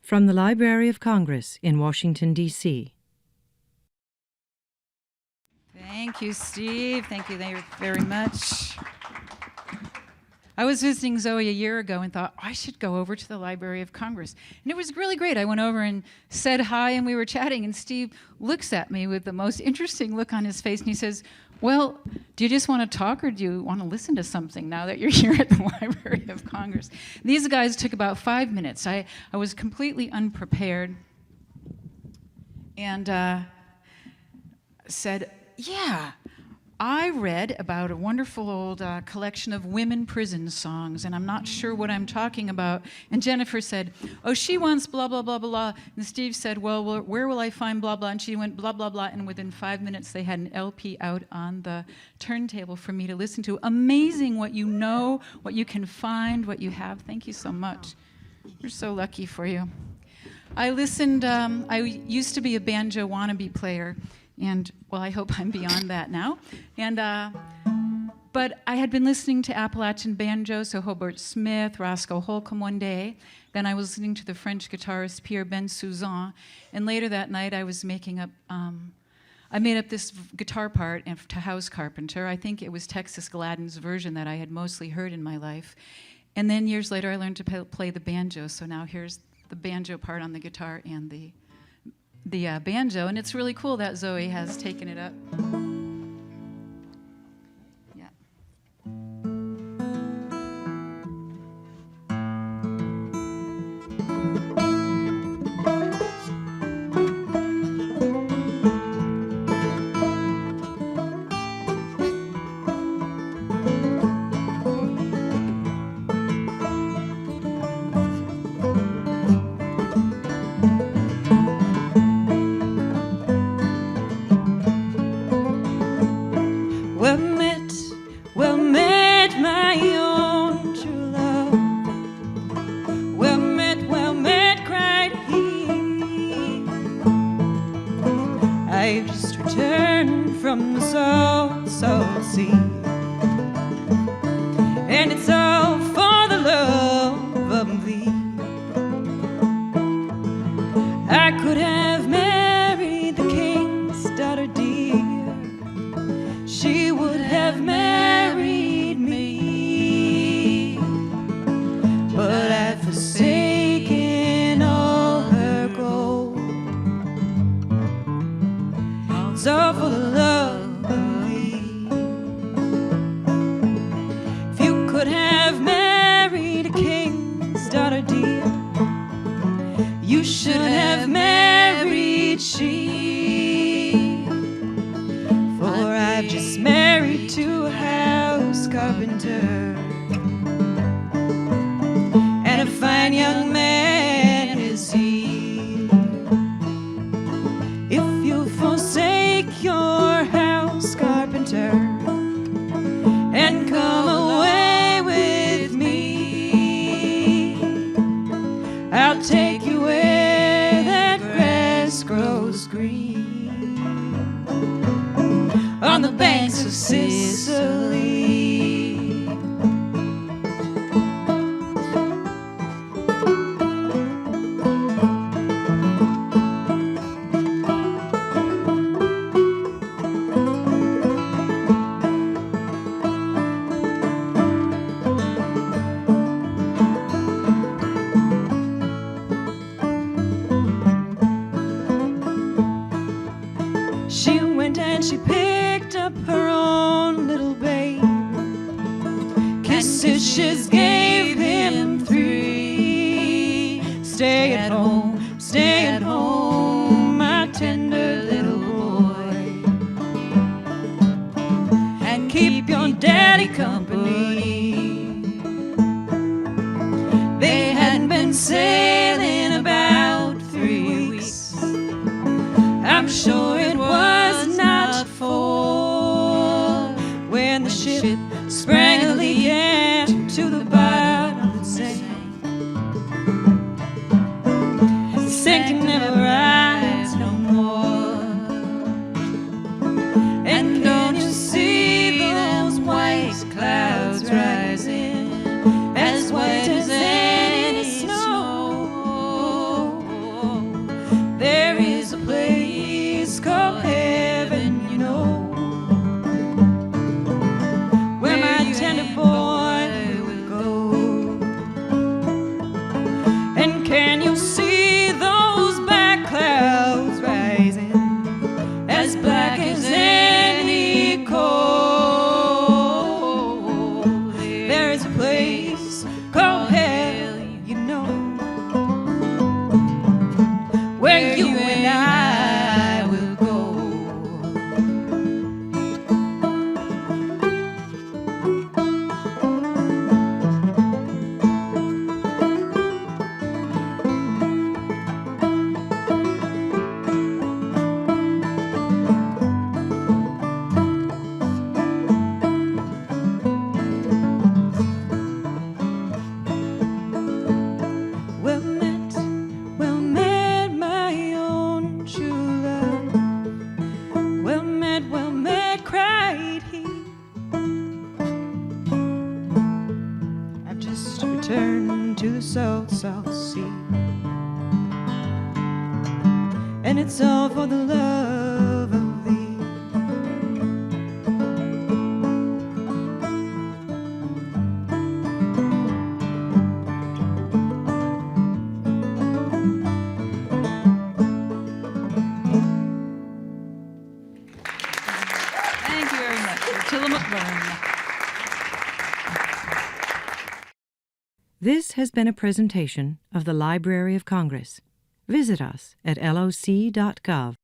From the Library of Congress in Washington, D.C. Thank you, Steve. Thank you very much. I was visiting Zoe a year ago and thought, I should go over to the Library of Congress. And it was really great. I went over and said hi, and we were chatting, and Steve looks at me with the most interesting look on his face, and he says, well, do you just want to talk, or do you want to listen to something now that you're here at the Library of Congress? These guys took about 5 minutes. I was completely unprepared and said, yeah, I read about a wonderful old collection of women prison songs, and I'm not sure what I'm talking about. And Jennifer said, oh, she wants blah, blah, blah, blah. And Steve said, well, where will I find blah, blah? And she went blah, blah, blah. And within 5 minutes, they had an LP out on the turntable for me to listen to. Amazing what you know, what you can find, what you have. Thank you so much. We're so lucky for you. I listened, I used to be a banjo wannabe player. And, well, I hope I'm beyond that now. And, but I had been listening to Appalachian banjo, so Hobart Smith, Roscoe Holcomb one day. Then I was listening to the French guitarist Pierre Bensouzan. And later that night I was making up, I made up this guitar part to House Carpenter. I think it was Texas Gladden's version that I had mostly heard in my life. And then years later I learned to play the banjo, so now here's the banjo part on the guitar and the banjo, and it's really cool that Zoe has taken it up. Yeah. As white as any snow. There is a place called heaven, you know, where my tender boy will go. And can you see those black clouds rising, as black as any coal? There is a place called hell, you know, where you and I will go. Well met, my own true love. Well met, cried he. I've just returned to the South Sea, and it's all for the love of thee. Thank you very much for Tillamook Burn. This has been a presentation of the Library of Congress. Visit us at loc.gov.